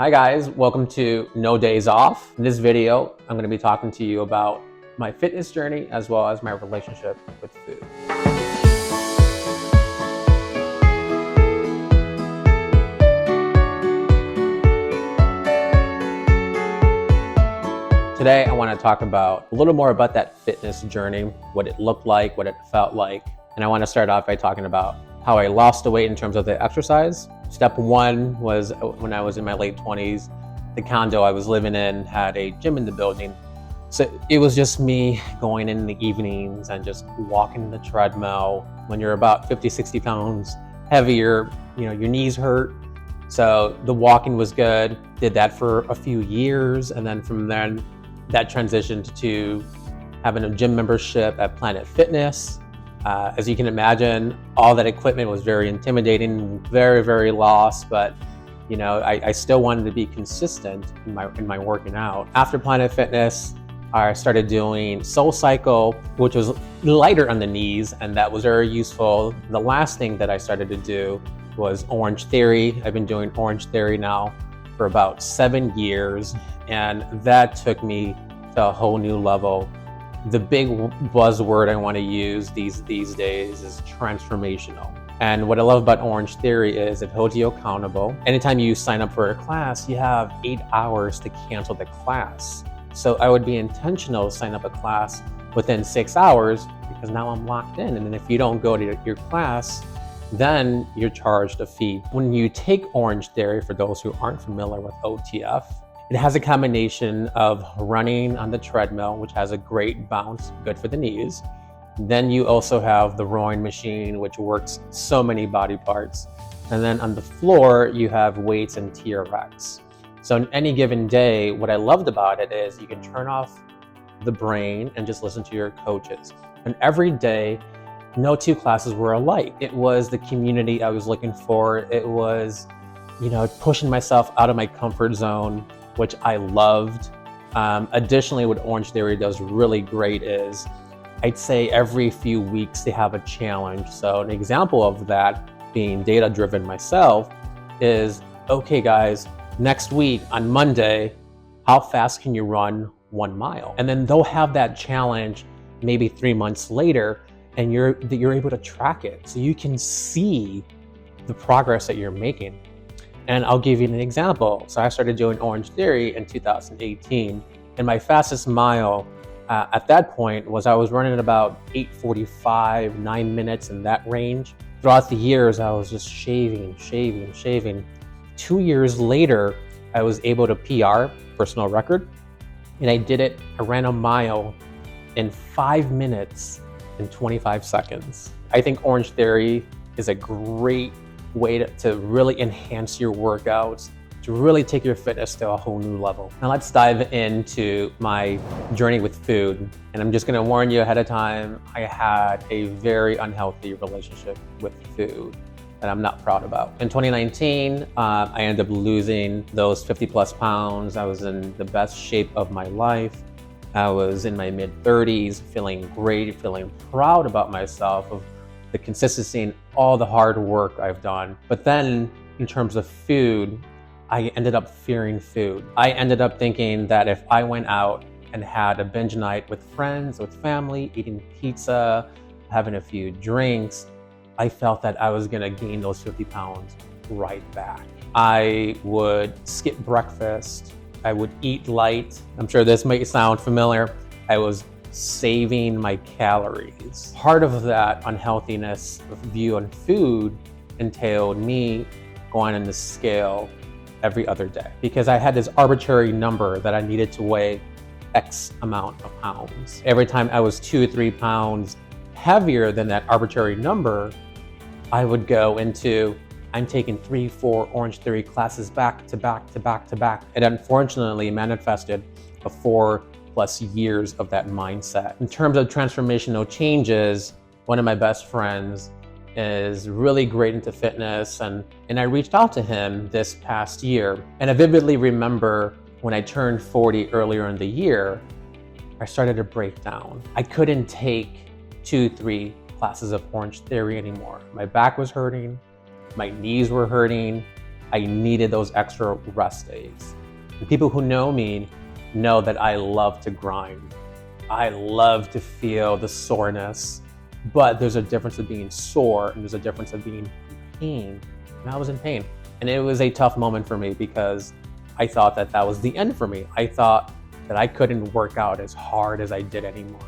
Hi guys, welcome to No Days Off. In this video, I'm going to be talking to you about my fitness journey as well as my relationship with food. Today, I want to talk about a little more about that fitness journey, what it looked like, what it felt like. And I want to start off by talking about how I lost the weight in terms of the exercise. Step one was when I was in my late 20s. The condo I was living in had a gym in the building. So it was just me going in the evenings and just walking the treadmill. When you're about 50, 60 pounds heavier, your knees hurt. So the walking was good. Did that for a few years. And then from then, that transitioned to having a gym membership at Planet Fitness. As you can imagine, all that equipment was very intimidating, very, very lost, but I still wanted to be consistent in my working out. After Planet Fitness, I started doing Soul Cyle, which was lighter on the knees, and that was very useful. The last thing that I started to do was Orangetheory. I've been doing Orangetheory now for about 7 years, and that took me to a whole new level. The big buzzword I want to use these days is transformational. And what I love about Orangetheory is it holds you accountable. Anytime you sign up for a class, you have 8 hours to cancel the class. So I would be intentional to sign up a class within 6 hours because now I'm locked in. And then if you don't go to your class, then you're charged a fee. When you take Orangetheory, for those who aren't familiar with OTF, it has a combination of running on the treadmill, which has a great bounce, good for the knees. Then you also have the rowing machine, which works so many body parts. And then on the floor, you have weights and TRX. So on any given day, what I loved about it is you can turn off the brain and just listen to your coaches. And every day, no two classes were alike. It was the community I was looking for. It was, pushing myself out of my comfort zone, which I loved. Additionally, what Orangetheory does really great is, I'd say every few weeks they have a challenge. So an example of that, being data-driven myself, is, okay guys, next week on Monday, how fast can you run 1 mile? And then they'll have that challenge maybe 3 months later, and you're able to track it. So you can see the progress that you're making. And I'll give you an example. So I started doing Orangetheory in 2018, and my fastest mile at that point was I was running about 8:45, 9 minutes in that range. Throughout the years, I was just shaving. 2 years later, I was able to PR, personal record, and I ran a mile in 5 minutes and 25 seconds. I think Orangetheory is a great way to really enhance your workouts, to really take your fitness to a whole new level. Now let's dive into my journey with food. And I'm just gonna warn you ahead of time, I had a very unhealthy relationship with food that I'm not proud about. In 2019, I ended up losing those 50 plus pounds. I was in the best shape of my life. I was in my mid 30s, feeling great, feeling proud about myself, of the consistency and all the hard work I've done. But then in terms of food, I ended up fearing food. I ended up thinking that if I went out and had a binge night with friends, with family, eating pizza, having a few drinks, I felt that I was gonna gain those 50 pounds right back. I would skip breakfast. I would eat light. I'm sure this might sound familiar. I was saving my calories. Part of that unhealthiness view on food entailed me going on the scale every other day because I had this arbitrary number that I needed to weigh X amount of pounds. Every time I was 2 or 3 pounds heavier than that arbitrary number, I would go into, I'm taking 3, 4 Orangetheory classes back to back. It unfortunately manifested a 4+ years of that mindset. In terms of transformational changes, one of my best friends is really great into fitness, and I reached out to him this past year. And I vividly remember when I turned 40 earlier in the year, I started to break down. I couldn't take 2, 3 classes of Orangetheory anymore. My back was hurting, my knees were hurting, I needed those extra rest days. And people who know me know that I love to grind. I love to feel the soreness, but there's a difference of being sore and there's a difference of being in pain. And I was in pain. And it was a tough moment for me because I thought that that was the end for me. I thought that I couldn't work out as hard as I did anymore.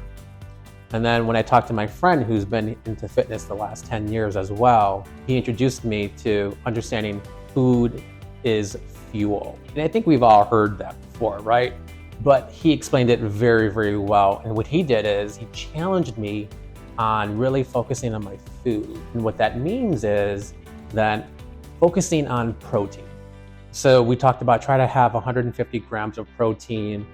And then when I talked to my friend who's been into fitness the last 10 years as well, he introduced me to understanding food is fuel. And I think we've all heard that before, right? But he explained it very, very well. And what he did is he challenged me on really focusing on my food. And what that means is that focusing on protein. So we talked about try to have 150 grams of protein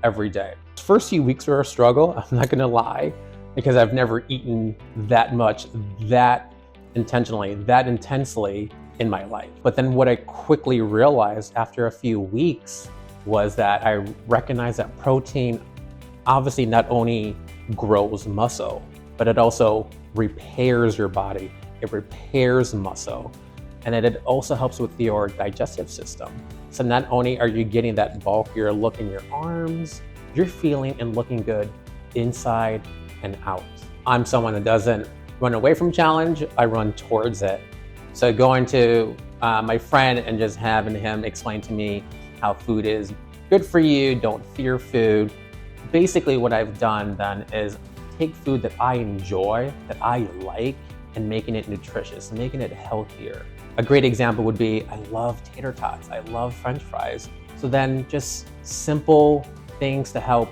every day. First few weeks were a struggle, I'm not gonna lie, because I've never eaten that much, that intentionally, that intensely in my life. But then what I quickly realized after a few weeks was that I recognized that protein obviously not only grows muscle, but it also repairs your body. It repairs muscle. And then it also helps with your digestive system. So not only are you getting that bulkier look in your arms, you're feeling and looking good inside and out. I'm someone that doesn't run away from challenge, I run towards it. So going to my friend and just having him explain to me how food is good for you, don't fear food. Basically what I've done then is take food that I enjoy, that I like, and making it nutritious, making it healthier. A great example would be, I love tater tots, I love French fries. So then just simple things to help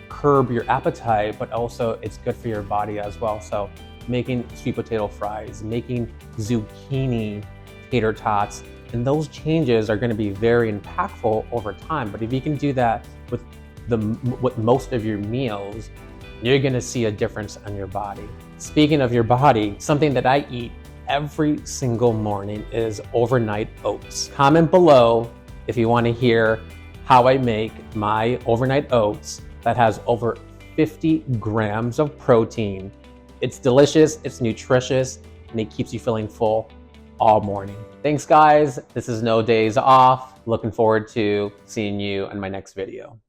curb your appetite, but also it's good for your body as well. So making sweet potato fries, making zucchini tater tots, and those changes are gonna be very impactful over time. But if you can do that with most of your meals, you're gonna see a difference on your body. Speaking of your body, something that I eat every single morning is overnight oats. Comment below if you wanna hear how I make my overnight oats that has over 50 grams of protein. It's delicious, it's nutritious, and it keeps you feeling full all morning. Thanks guys, this is No Days Off. Looking forward to seeing you in my next video.